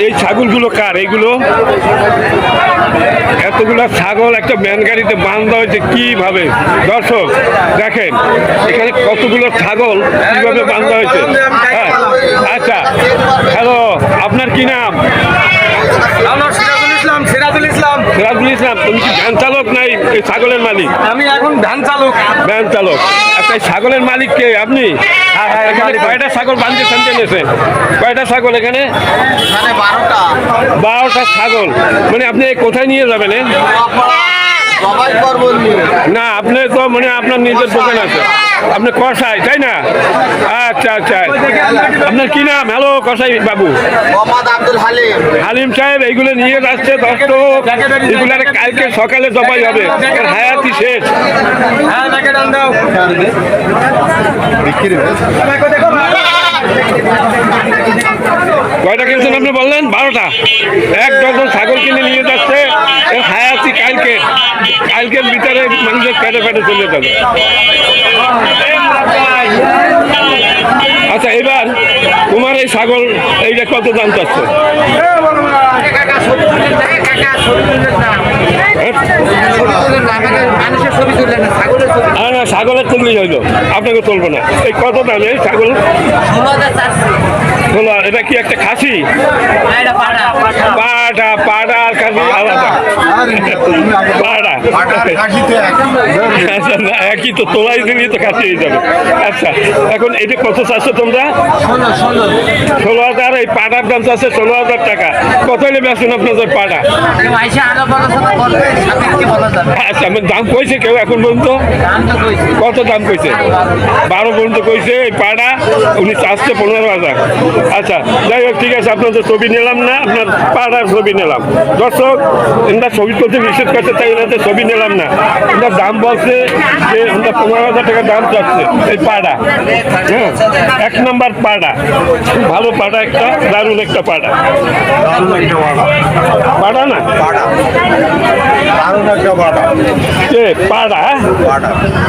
এই ছাগলগুলো কার? এইগুলো এতগুলো ছাগল একটা ম্যান গাড়িতে বাঁধা হয়েছে কিভাবে? দর্শক দেখেন এখানে কতগুলো ছাগল কিভাবে বাঁধা হয়েছে। হ্যাঁ, আচ্ছা, হ্যালো, আপনার কি নাম? সিরাজুল ইসলাম। সিরাজুল ইসলাম, তুমি কি ভ্যান চালক নাই এই ছাগলের মালিক? আমি এখন ভ্যান চালক। ভ্যান চালক। আচ্ছা, এই ছাগলের মালিক কে? আপনি? এখানে কয়টা ছাগল বাঁধতেছেন টেনেছেন? কয়টা ছাগল এখানে? 12টা ছাগল। মানে আপনি কোথায় নিয়ে যাবেন? না, আপনি তো মানে আপনার নিজের দোকান আছে, আপনি কষাই, তাই না? আচ্ছা আচ্ছা, আপনার কি নাম? হ্যালো কষাই বাবু। আব্দুল হালিম। হালিম সাহেব এইগুলো নিয়ে যাচ্ছে দর্শক, এগুলো কালকে সকালে জবাই হবে, এর হায়াতি শেষ। কয়টা কিনছেন আপনি বললেন? 12টা। এক ডজন ছাগল কিনে নিয়ে যাচ্ছে, এর হায়াতি কালকের ভিতরে মানুষের পেটে পেটে চলে যাবে। আচ্ছা, এবার তোমার এই ছাগল এইটা কত দাম চাচ্ছে? না, ছাগলের তুললেই হইল, আপনাকে তুলবো না। এই কত দামে ছাগল? 16। এটা কি একটা খাসি? পাটা আর খাসি আলাদা? পাটা আচ্ছা, না একই তো, তোলাই দিলে তো খাসি হয়ে যাবে। আচ্ছা, এখন এটা কত চাচ্ছ তোমরা? 16,000। এই পাটার দাম চাচ্ছে 16,000 টাকা। কত হলে বেচুন আপনাদের পাটা? আচ্ছা, দাম কইছে কেউ এখন পর্যন্ত? কত দাম কইছে? 12 পর্যন্ত কইছে এই পাটা, উনি চাচ্ছে 15,000। আচ্ছা, যাই হোক, ঠিক আছে, আপনাদের ছবি নিলাম না, আপনার পাড়ার ছবি নিলাম। দর্শক, এনার ছবি করতে নিষেধ করতে, তাই এনাদের ছবি নিলাম না। এনার দাম বলছে যে 15,000 টাকা দাম চাচ্ছে এই পাড়া। হ্যাঁ, 1 নম্বর পাড়া, ভালো পাড়া, একটা দারুণ একটা পাড়া। পাড়া না পাড়া, পাড়া।